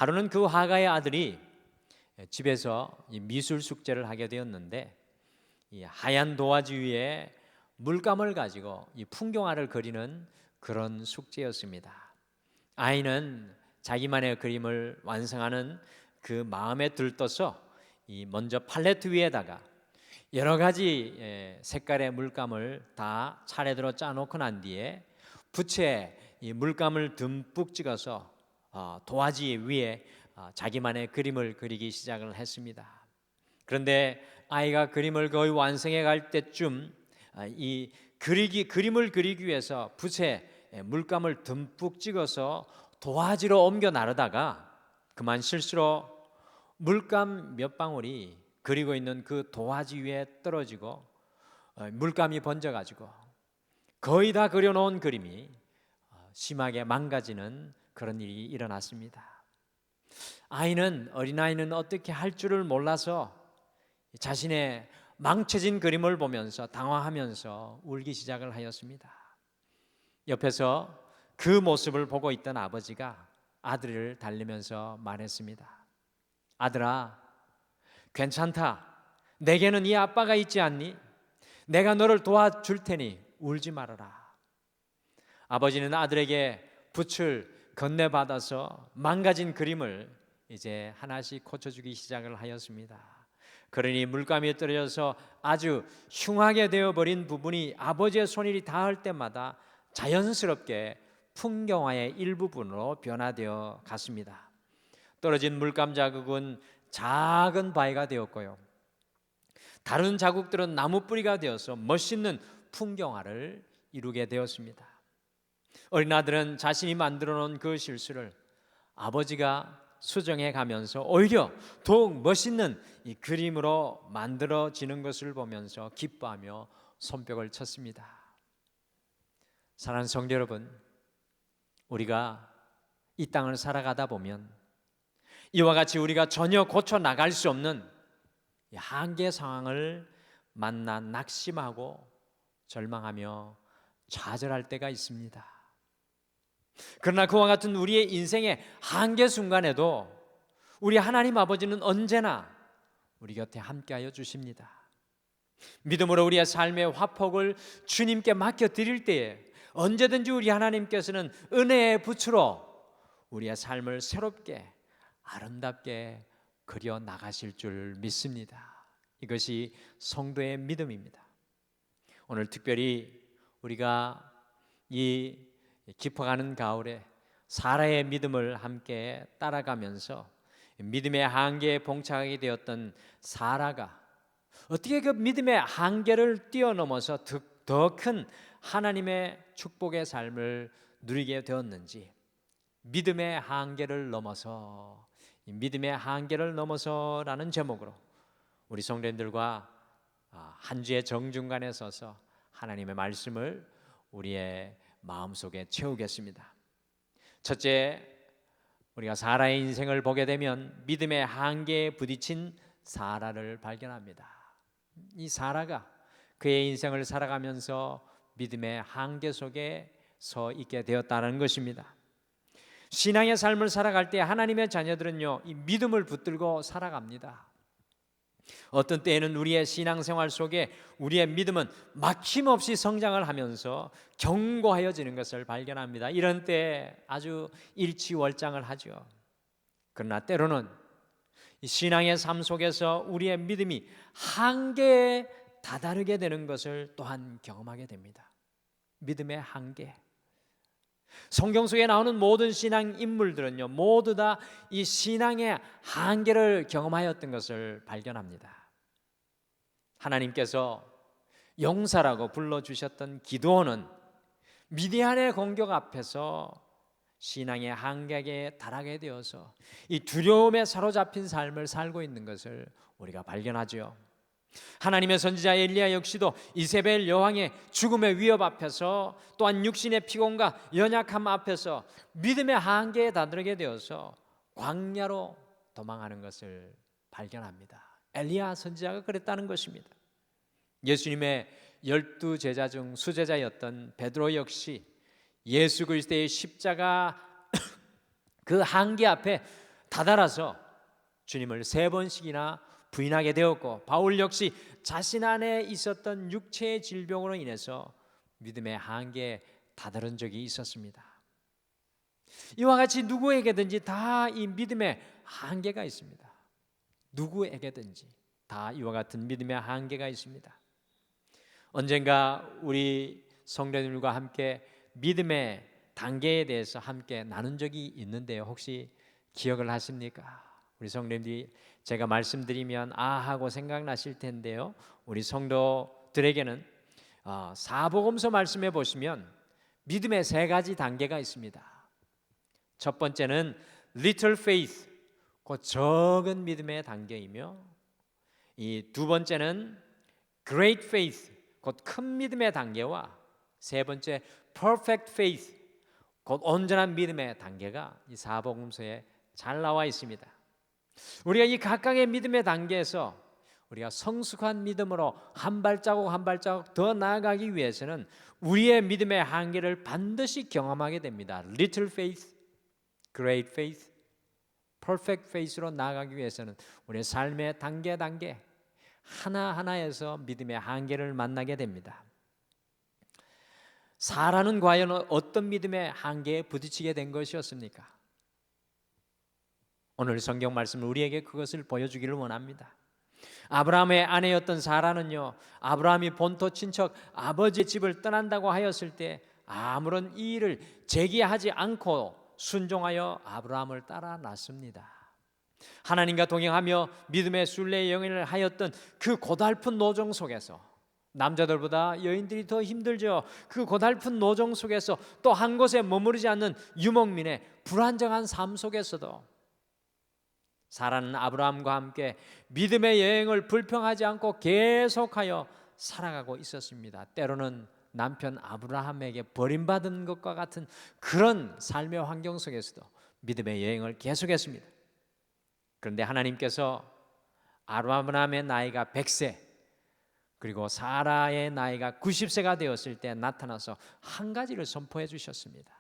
하루는 그 화가의 아들이 집에서 이 미술 숙제를 하게 되었는데, 이 하얀 도화지 위에 물감을 가지고 이 풍경화를 그리는 그런 숙제였습니다. 아이는 자기만의 그림을 완성하는 그 마음에 들떠서 이 먼저 팔레트 위에다가 여러 가지 색깔의 물감을 다 차례대로 짜놓고 난 뒤에 붓에 이 물감을 듬뿍 찍어서 도화지 위에 자기만의 그림을 그리기 시작을 했습니다. 그런데 아이가 그림을 거의 완성해 갈 때쯤 이 그림을 그리기 위해서 붓에 물감을 듬뿍 찍어서 도화지로 옮겨 나르다가 그만 실수로 물감 몇 방울이 그리고 있는 그 도화지 위에 떨어지고 물감이 번져가지고 거의 다 그려놓은 그림이 심하게 망가지는 그런 일이 일어났습니다. 어린아이는 어떻게 할 줄을 몰라서 자신의 망쳐진 그림을 보면서 당황하면서 울기 시작을 하였습니다. 옆에서 그 모습을 보고 있던 아버지가 아들을 달래면서 말했습니다. 아들아, 괜찮다. 내게는 이 아빠가 있지 않니? 내가 너를 도와줄 테니 울지 말아라. 아버지는 아들에게 붓을 건네받아서 망가진 그림을 이제 하나씩 고쳐주기 시작을 하였습니다. 그러니 물감이 떨어져서 아주 흉하게 되어버린 부분이 아버지의 손이 닿을 때마다 자연스럽게 풍경화의 일부분으로 변화되어 갔습니다. 떨어진 물감 자국은 작은 바위가 되었고요, 다른 자국들은 나무 뿌리가 되어서 멋있는 풍경화를 이루게 되었습니다. 어린 아들은 자신이 만들어 놓은 그 실수를 아버지가 수정해 가면서 오히려 더욱 멋있는 이 그림으로 만들어지는 것을 보면서 기뻐하며 손뼉을 쳤습니다. 사랑하는 성도 여러분, 우리가 이 땅을 살아가다 보면 이와 같이 우리가 전혀 고쳐 나갈 수 없는 한계 상황을 만나 낙심하고 절망하며 좌절할 때가 있습니다. 그러나 그와 같은 우리의 인생의 한계 순간에도 우리 하나님 아버지는 언제나 우리 곁에 함께하여 주십니다. 믿음으로 우리의 삶의 화폭을 주님께 맡겨드릴 때에 언제든지 우리 하나님께서는 은혜의 붓으로 우리의 삶을 새롭게 아름답게 그려 나가실 줄 믿습니다. 이것이 성도의 믿음입니다. 오늘 특별히 우리가 이 깊어가는 가을에 사라의 믿음을 함께 따라가면서 믿음의 한계에 봉착하게 되었던 사라가 어떻게 그 믿음의 한계를 뛰어넘어서 더 큰 하나님의 축복의 삶을 누리게 되었는지, 믿음의 한계를 넘어서, 믿음의 한계를 넘어서라는 제목으로 우리 성도님들과 한 주의 정중간에 서서 하나님의 말씀을 우리의 마음속에 채우겠습니다. 첫째, 우리가 사라의 인생을 보게 되면 믿음의 한계에 부딪힌 사라를 발견합니다. 이 사라가 그의 인생을 살아가면서 믿음의 한계 속에 서 있게 되었다는 것입니다. 신앙의 삶을 살아갈 때 하나님의 자녀들은요, 이 믿음을 붙들고 살아갑니다. 어떤 때에는 우리의 신앙생활 속에 우리의 믿음은 막힘없이 성장을 하면서 견고하여지는 것을 발견합니다. 이런 때 아주 일취월장을 하죠. 그러나 때로는 이 신앙의 삶 속에서 우리의 믿음이 한계에 다다르게 되는 것을 또한 경험하게 됩니다. 믿음의 한계. 성경 속에 나오는 모든 신앙 인물들은요, 모두 다 이 신앙의 한계를 경험하였던 것을 발견합니다. 하나님께서 용사라고 불러주셨던 기드온은 미디안의 공격 앞에서 신앙의 한계에 달하게 되어서 이 두려움에 사로잡힌 삶을 살고 있는 것을 우리가 발견하죠. 하나님의 선지자 엘리야 역시도 이세벨 여왕의 죽음의 위협 앞에서, 또한 육신의 피곤과 연약함 앞에서 믿음의 한계에 다다르게 되어서 광야로 도망하는 것을 발견합니다. 엘리야 선지자가 그랬다는 것입니다. 예수님의 12제자 중 수제자였던 베드로 역시 예수 그리스도의 십자가 그 한계 앞에 다달아서 주님을 3번씩이나 부인하게 되었고, 바울 역시 자신 안에 있었던 육체의 질병으로 인해서 믿음의 한계에 다다른 적이 있었습니다. 이와 같이 누구에게든지 다 이 믿음의 한계가 있습니다. 누구에게든지 다 이와 같은 믿음의 한계가 있습니다. 언젠가 우리 성도님들과 함께 믿음의 단계에 대해서 함께 나눈 적이 있는데요, 혹시 기억을 하십니까? 우리 성도님들이 제가 말씀드리면 하고 생각나실 텐데요, 우리 성도들에게는 사복음서 말씀해 보시면 믿음의 3가지 단계가 있습니다. 첫 번째는 little faith, 곧 적은 믿음의 단계이며, 이 두 번째는 great faith, 곧 큰 믿음의 단계와, 세 번째 perfect faith, 곧 온전한 믿음의 단계가 이 사복음서에 잘 나와 있습니다. 우리가 이 각각의 믿음의 단계에서 우리가 성숙한 믿음으로 한 발자국 한 발자국 더 나아가기 위해서는 우리의 믿음의 한계를 반드시 경험하게 됩니다. little faith, great faith, perfect faith로 나아가기 위해서는 우리의 삶의 단계 하나하나에서 믿음의 한계를 만나게 됩니다. 사라는 과연 어떤 믿음의 한계에 부딪히게 된 것이었습니까? 오늘 성경 말씀은 우리에게 그것을 보여주기를 원합니다. 아브라함의 아내였던 사라는요, 아브라함이 본토 친척 아버지의 집을 떠난다고 하였을 때 아무런 이의를 제기하지 않고 순종하여 아브라함을 따라 났습니다. 하나님과 동행하며 믿음의 순례 여행을 하였던 그 고달픈 노정 속에서, 남자들보다 여인들이 더 힘들죠. 그 고달픈 노정 속에서 또 한 곳에 머무르지 않는 유목민의 불안정한 삶 속에서도 사라는 아브라함과 함께 믿음의 여행을 불평하지 않고 계속하여 살아가고 있었습니다. 때로는 남편 아브라함에게 버림받은 것과 같은 그런 삶의 환경 속에서도 믿음의 여행을 계속했습니다. 그런데 하나님께서 아브라함의 나이가 100세, 그리고 사라의 나이가 90세가 되었을 때 나타나서 한 가지를 선포해 주셨습니다.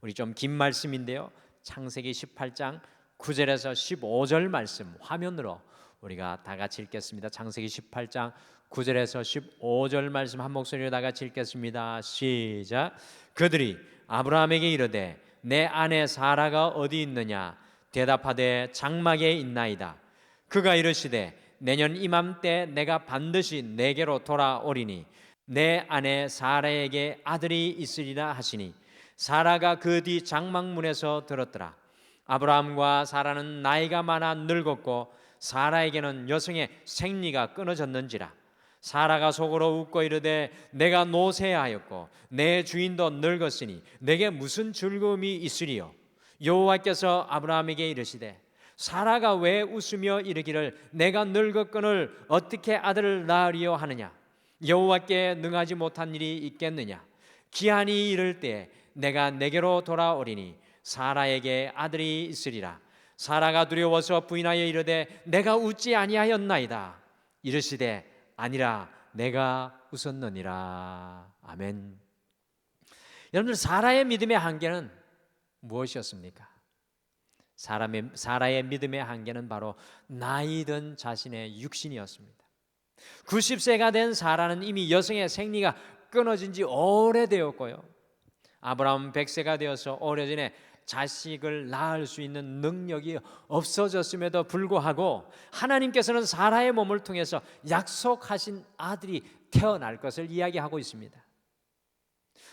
우리 좀 긴 말씀인데요, 창세기 18장 9절에서 15절 말씀 화면으로 우리가 다 같이 읽겠습니다. 창세기 18장 9절에서 15절 말씀 한 목소리로 다 같이 읽겠습니다. 시작. 그들이 아브라함에게 이르되 내 아내 사라가 어디 있느냐? 대답하되 장막에 있나이다. 그가 이르시되 내년 이맘때 내가 반드시 내게로 돌아오리니 내 아내 사라에게 아들이 있으리라 하시니 사라가 그 뒤 장막문에서 들었더라. 아브라함과 사라는 나이가 많아 늙었고 사라에게는 여성의 생리가 끊어졌는지라. 사라가 속으로 웃고 이르되 내가 노쇠하였고 내 주인도 늙었으니 내게 무슨 즐거움이 있으리요? 여호와께서 아브라함에게 이르시되 사라가 왜 웃으며 이르기를 내가 늙었거늘 어떻게 아들을 낳으리요 하느냐? 여호와께 능하지 못한 일이 있겠느냐? 기한이 이를 때 내가 내게로 돌아오리니 사라에게 아들이 있으리라. 사라가 두려워서 부인하여 이르되 내가 웃지 아니하였나이다. 이르시되 아니라 내가 웃었느니라. 아멘. 여러분들, 사라의 믿음의 한계는 무엇이었습니까? 사라의 믿음의 한계는 바로 나이 든 자신의 육신이었습니다. 90세가 된 사라는 이미 여성의 생리가 끊어진 지 오래되었고요, 아브라함은 100세가 되어서 오래전에 자식을 낳을 수 있는 능력이 없어졌음에도 불구하고 하나님께서는 사라의 몸을 통해서 약속하신 아들이 태어날 것을 이야기하고 있습니다.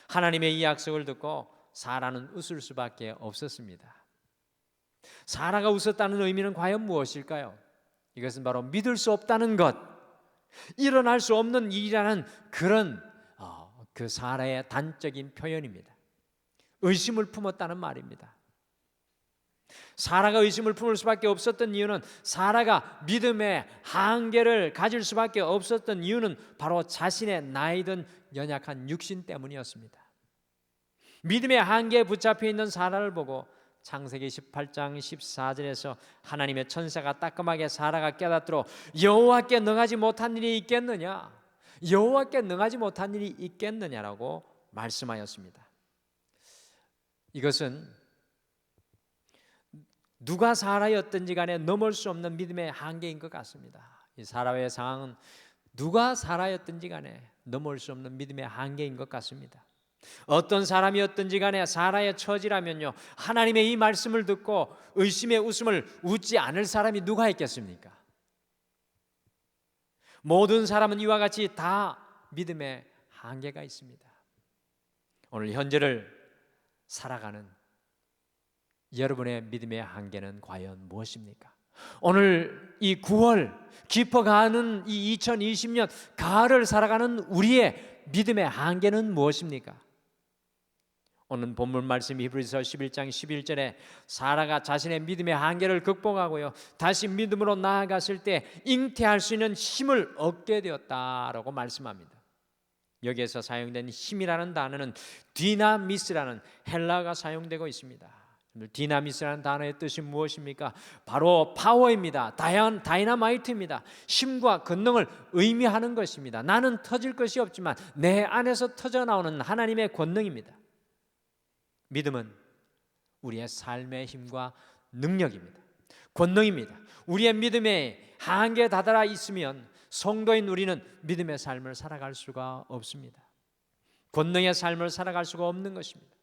하나님의 이 약속을 듣고 사라는 웃을 수밖에 없었습니다. 사라가 웃었다는 의미는 과연 무엇일까요? 이것은 바로 믿을 수 없다는 것, 일어날 수 없는 일이라는 그런 그 사라의 단적인 표현입니다. 의심을 품었다는 말입니다. 사라가 의심을 품을 수밖에 없었던 이유는, 사라가 믿음의 한계를 가질 수밖에 없었던 이유는 바로 자신의 나이든 연약한 육신 때문이었습니다. 믿음의 한계에 붙잡혀 있는 사라를 보고 창세기 18장 14절에서 하나님의 천사가 따끔하게 사라가 깨닫도록 여호와께 능하지 못한 일이 있겠느냐? 여호와께 능하지 못한 일이 있겠느냐라고 말씀하였습니다. 이것은 누가 사라였든지 간에 넘을 수 없는 믿음의 한계인 것 같습니다. 이 사라의 상황은 누가 사라였든지 간에 넘을 수 없는 믿음의 한계인 것 같습니다. 어떤 사람이었든지 간에 사라의 처지라면요, 하나님의 이 말씀을 듣고 의심의 웃음을 웃지 않을 사람이 누가 있겠습니까? 모든 사람은 이와 같이 다 믿음의 한계가 있습니다. 오늘 현재를 살아가는 여러분의 믿음의 한계는 과연 무엇입니까? 오늘 이 9월 깊어가는 이 2020년 가을을 살아가는 우리의 믿음의 한계는 무엇입니까? 오늘 본문 말씀 히브리서 11장 11절에 사라가 자신의 믿음의 한계를 극복하고요, 다시 믿음으로 나아갔을 때 잉태할 수 있는 힘을 얻게 되었다라고 말씀합니다. 여기에서 사용된 힘이라는 단어는 디나미스라는 헬라어가 사용되고 있습니다. 디나미스라는 단어의 뜻이 무엇입니까? 바로 파워입니다. 다이너마이트입니다. 힘과 권능을 의미하는 것입니다. 나는 터질 것이 없지만 내 안에서 터져나오는 하나님의 권능입니다. 믿음은 우리의 삶의 힘과 능력입니다. 권능입니다. 우리의 믿음에 한계에 다다라 있으면 성도인 우리는 믿음의 삶을 살아갈 수가 없습니다. 권능의 삶을 살아갈 수가 없는 것입니다.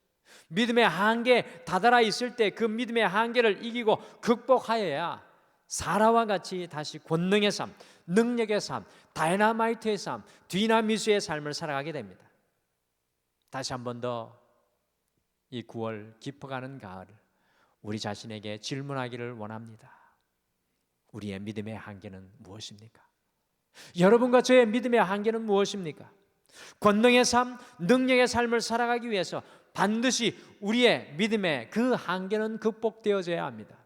믿음의 한계에 다다라 있을 때 그 믿음의 한계를 이기고 극복하여야 사라와 같이 다시 권능의 삶, 능력의 삶, 다이너마이트의 삶, 디나미스의 삶을 살아가게 됩니다. 다시 한 번 더 이 9월 깊어가는 가을, 우리 자신에게 질문하기를 원합니다. 우리의 믿음의 한계는 무엇입니까? 여러분과 저의 믿음의 한계는 무엇입니까? 권능의 삶, 능력의 삶을 살아가기 위해서 반드시 우리의 믿음의 그 한계는 극복되어져야 합니다.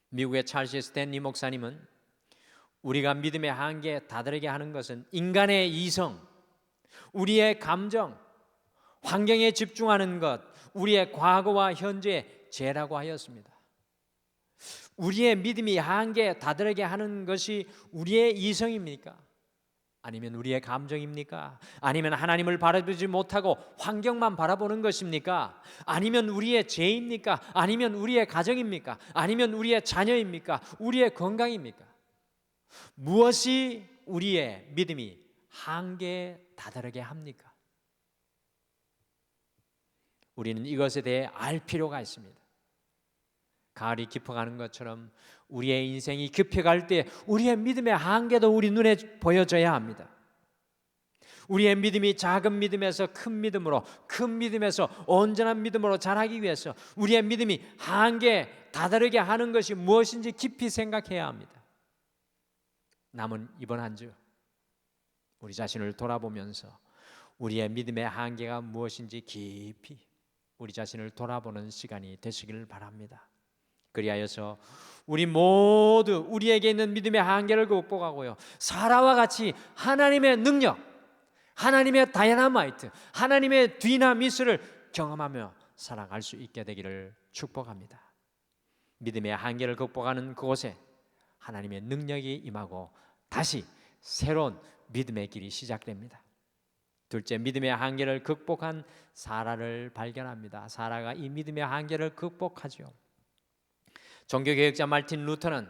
미국의 찰스 스탠리 목사님은 우리가 믿음의 한계에 다다르게 하는 것은 인간의 이성, 우리의 감정, 환경에 집중하는 것, 우리의 과거와 현재의 죄라고 하였습니다. 우리의 믿음이 한계에 다다르게 하는 것이 우리의 이성입니까? 아니면 우리의 감정입니까? 아니면 하나님을 바라보지 못하고 환경만 바라보는 것입니까? 아니면 우리의 죄입니까? 아니면 우리의 가정입니까? 아니면 우리의 자녀입니까? 우리의 건강입니까? 무엇이 우리의 믿음이 한계에 다다르게 합니까? 우리는 이것에 대해 알 필요가 있습니다. 가을이 깊어가는 것처럼 우리의 인생이 깊어갈 때 우리의 믿음의 한계도 우리 눈에 보여져야 합니다. 우리의 믿음이 작은 믿음에서 큰 믿음으로, 큰 믿음에서 온전한 믿음으로 자라기 위해서 우리의 믿음이 한계에 다다르게 하는 것이 무엇인지 깊이 생각해야 합니다. 남은 이번 한 주 우리 자신을 돌아보면서 우리의 믿음의 한계가 무엇인지 깊이 우리 자신을 돌아보는 시간이 되시길 바랍니다. 그리하여서 우리 모두 우리에게 있는 믿음의 한계를 극복하고요, 사라와 같이 하나님의 능력, 하나님의 다이너마이트, 하나님의 디나미스를 경험하며 살아갈 수 있게 되기를 축복합니다. 믿음의 한계를 극복하는 그곳에 하나님의 능력이 임하고 다시 새로운 믿음의 길이 시작됩니다. 둘째, 믿음의 한계를 극복한 사라를 발견합니다. 사라가 이 믿음의 한계를 극복하죠. 종교개혁자 마르틴 루터는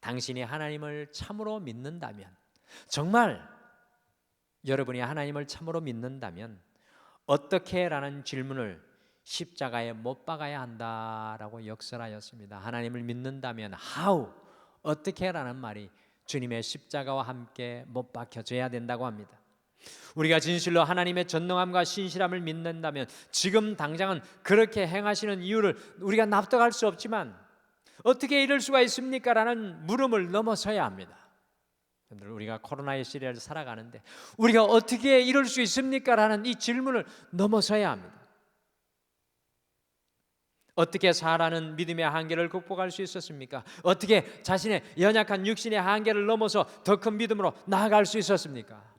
당신이 하나님을 참으로 믿는다면, 정말 여러분이 하나님을 참으로 믿는다면 어떻게? 라는 질문을 십자가에 못 박아야 한다라고 역설하였습니다. 하나님을 믿는다면 how? 어떻게? 라는 말이 주님의 십자가와 함께 못 박혀져야 된다고 합니다. 우리가 진실로 하나님의 전능함과 신실함을 믿는다면 지금 당장은 그렇게 행하시는 이유를 우리가 납득할 수 없지만 어떻게 이럴 수가 있습니까? 라는 물음을 넘어서야 합니다. 우리가 코로나의 시대를 살아가는데 우리가 어떻게 이럴 수 있습니까? 라는 이 질문을 넘어서야 합니다. 어떻게 사라는 믿음의 한계를 극복할 수 있었습니까? 어떻게 자신의 연약한 육신의 한계를 넘어서 더 큰 믿음으로 나아갈 수 있었습니까?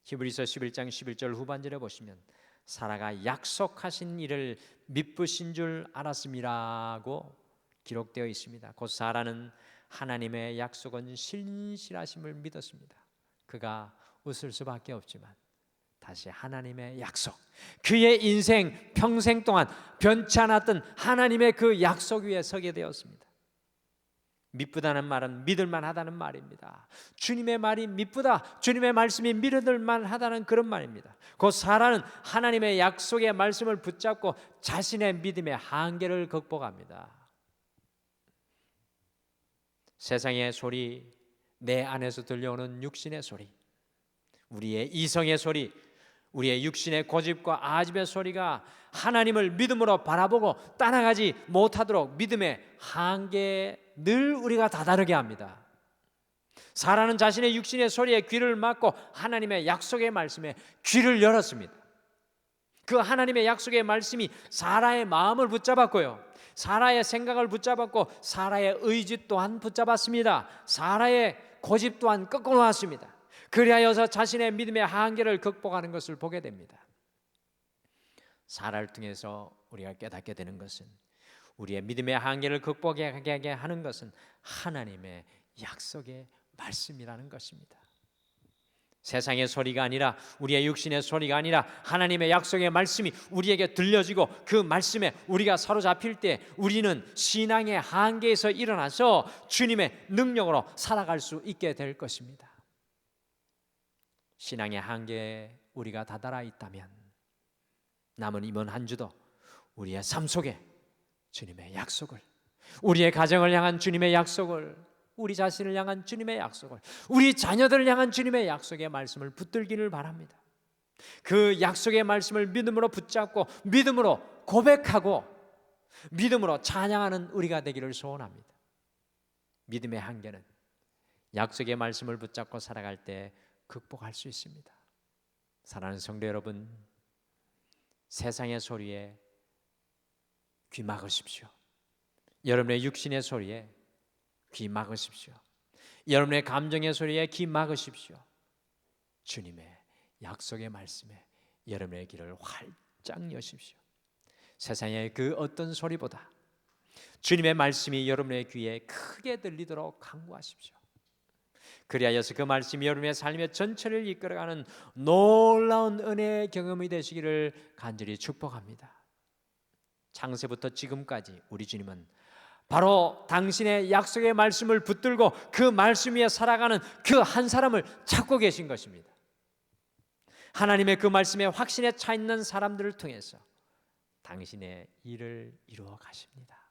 히브리서 11장 11절 후반절에 보시면 사라가 약속하신 일을 미쁘신 줄 알았음이라고 기록되어 있습니다. 곧 사라는 하나님의 약속은 신실하심을 믿었습니다. 그가 웃을 수밖에 없지만 다시 하나님의 약속, 그의 인생 평생 동안 변치 않았던 하나님의 그 약속 위에 서게 되었습니다. 미쁘다는 말은 믿을만하다는 말입니다. 주님의 말이 미쁘다, 주님의 말씀이 믿을만하다는 그런 말입니다. 곧 사라는 하나님의 약속의 말씀을 붙잡고 자신의 믿음의 한계를 극복합니다. 세상의 소리, 내 안에서 들려오는 육신의 소리, 우리의 이성의 소리, 우리의 육신의 고집과 아집의 소리가 하나님을 믿음으로 바라보고 따라가지 못하도록 믿음의 한계에 늘 우리가 다다르게 합니다. 사라는 자신의 육신의 소리에 귀를 막고 하나님의 약속의 말씀에 귀를 열었습니다. 그 하나님의 약속의 말씀이 사라의 마음을 붙잡았고요, 사라의 생각을 붙잡았고 사라의 의지 또한 붙잡았습니다. 사라의 고집 또한 꺾어놓았습니다. 그리하여서 자신의 믿음의 한계를 극복하는 것을 보게 됩니다. 사라를 통해서 우리가 깨닫게 되는 것은, 우리의 믿음의 한계를 극복하게 하는 것은 하나님의 약속의 말씀이라는 것입니다. 세상의 소리가 아니라, 우리의 육신의 소리가 아니라 하나님의 약속의 말씀이 우리에게 들려지고 그 말씀에 우리가 사로잡힐 때 우리는 신앙의 한계에서 일어나서 주님의 능력으로 살아갈 수 있게 될 것입니다. 신앙의 한계에 우리가 다다라 있다면 남은 이번 한 주도 우리의 삶 속에 주님의 약속을, 우리의 가정을 향한 주님의 약속을, 우리 자신을 향한 주님의 약속을, 우리 자녀들을 향한 주님의 약속의 말씀을 붙들기를 바랍니다. 그 약속의 말씀을 믿음으로 붙잡고 믿음으로 고백하고 믿음으로 찬양하는 우리가 되기를 소원합니다. 믿음의 한계는 약속의 말씀을 붙잡고 살아갈 때 극복할 수 있습니다. 사랑하는 성도 여러분, 세상의 소리에 귀 막으십시오. 여러분의 육신의 소리에 귀 막으십시오. 여러분의 감정의 소리에 귀 막으십시오. 주님의 약속의 말씀에 여러분의 귀를 활짝 여십시오. 세상의 그 어떤 소리보다 주님의 말씀이 여러분의 귀에 크게 들리도록 간구하십시오. 그리하여서 그 말씀이 여러분의 삶의 전체를 이끌어가는 놀라운 은혜의 경험이 되시기를 간절히 축복합니다. 창세부터 지금까지 우리 주님은 바로 당신의 약속의 말씀을 붙들고 그 말씀 위에 살아가는 그 한 사람을 찾고 계신 것입니다. 하나님의 그 말씀에 확신에 차 있는 사람들을 통해서 당신의 일을 이루어 가십니다.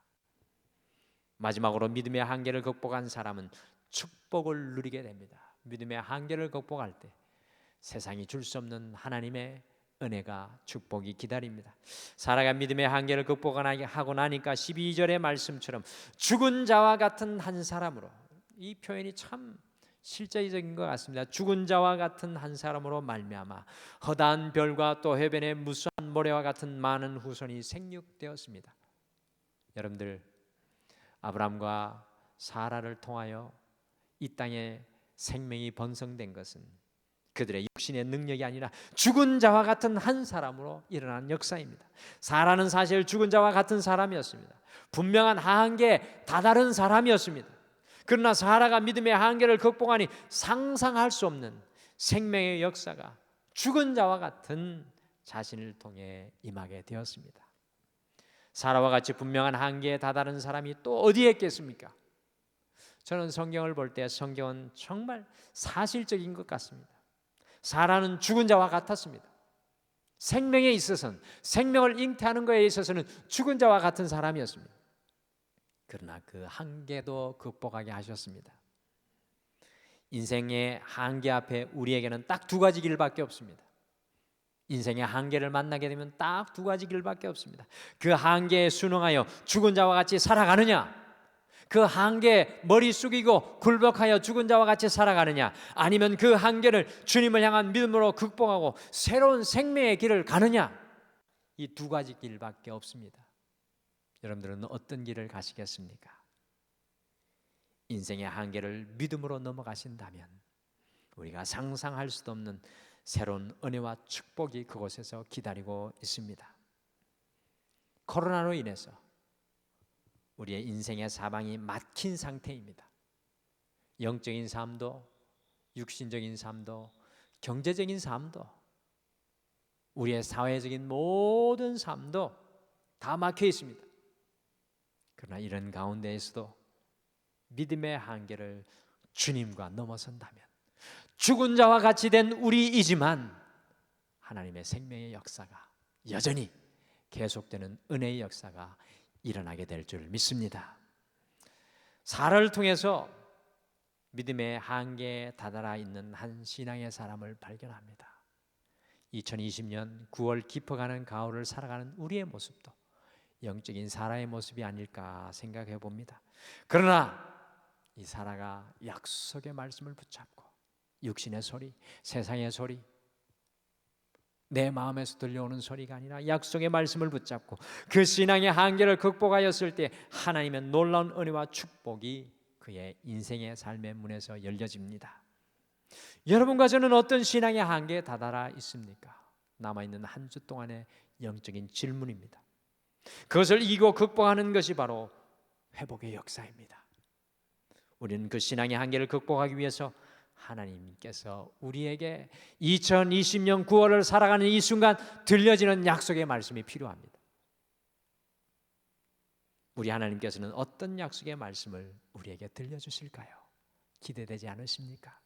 마지막으로 믿음의 한계를 극복한 사람은 축복을 누리게 됩니다. 믿음의 한계를 극복할 때 세상이 줄 수 없는 하나님의 은혜가, 축복이 기다립니다. 사라가 믿음의 한계를 극복하고 나니까 12절의 말씀처럼 죽은 자와 같은 한 사람으로, 이 표현이 참 실제적인 것 같습니다. 죽은 자와 같은 한 사람으로 말미암아 허다한 별과 또 해변의 무수한 모래와 같은 많은 후손이 생육되었습니다. 여러분들, 아브라함과 사라를 통하여 이 땅에 생명이 번성된 것은 그들의 육신의 능력이 아니라 죽은 자와 같은 한 사람으로 일어난 역사입니다. 사라는 사실 죽은 자와 같은 사람이었습니다. 분명한 한계에 다다른 사람이었습니다. 그러나 사라가 믿음의 한계를 극복하니 상상할 수 없는 생명의 역사가 죽은 자와 같은 자신을 통해 임하게 되었습니다. 사라와 같이 분명한 한계에 다다른 사람이 또 어디에 있겠습니까? 저는 성경을 볼 때 성경은 정말 사실적인 것 같습니다. 사라는 죽은 자와 같았습니다. 생명에 있어서는, 생명을 잉태하는 것에 있어서는 죽은 자와 같은 사람이었습니다. 그러나 그 한계도 극복하게 하셨습니다. 인생의 한계 앞에 우리에게는 딱 두 가지 길밖에 없습니다. 인생의 한계를 만나게 되면 딱 두 가지 길밖에 없습니다. 그 한계에 순응하여 죽은 자와 같이 살아가느냐, 그 한계에 머리 숙이고 굴복하여 죽은 자와 같이 살아가느냐, 아니면 그 한계를 주님을 향한 믿음으로 극복하고 새로운 생명의 길을 가느냐, 이 두 가지 길밖에 없습니다. 여러분들은 어떤 길을 가시겠습니까? 인생의 한계를 믿음으로 넘어가신다면 우리가 상상할 수도 없는 새로운 은혜와 축복이 그곳에서 기다리고 있습니다. 코로나로 인해서 우리의 인생의 사방이 막힌 상태입니다. 영적인 삶도, 육신적인 삶도, 경제적인 삶도, 우리의 사회적인 모든 삶도 다 막혀 있습니다. 그러나 이런 가운데에서도 믿음의 한계를 주님과 넘어선다면 죽은 자와 같이 된 우리이지만 하나님의 생명의 역사가 여전히 계속되는 은혜의 역사가 일어나게 될 줄 믿습니다. 사라를 통해서 믿음의 한계에 다다라 있는 한 신앙의 사람을 발견합니다. 2020년 9월 깊어가는 가을을 살아가는 우리의 모습도 영적인 사라의 모습이 아닐까 생각해 봅니다. 그러나 이 사라가 약속의 말씀을 붙잡고 육신의 소리, 세상의 소리, 내 마음에서 들려오는 소리가 아니라 약속의 말씀을 붙잡고 그 신앙의 한계를 극복하였을 때 하나님의 놀라운 은혜와 축복이 그의 인생의 삶의 문에서 열려집니다. 여러분과 저는 어떤 신앙의 한계에 다다라 있습니까? 남아있는 한 주 동안의 영적인 질문입니다. 그것을 이기고 극복하는 것이 바로 회복의 역사입니다. 우리는 그 신앙의 한계를 극복하기 위해서 하나님께서 우리에게 2020년 9월을 살아가는 이 순간 들려지는 약속의 말씀이 필요합니다. 우리 하나님께서는 어떤 약속의 말씀을 우리에게 들려주실까요? 기대되지 않으십니까?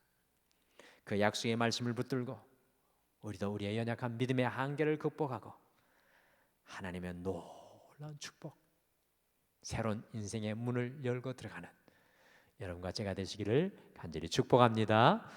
그 약속의 말씀을 붙들고 우리도 우리의 연약한 믿음의 한계를 극복하고 하나님의 놀라운 축복, 새로운 인생의 문을 열고 들어가는 여러분과 제가 되시기를 간절히 축복합니다.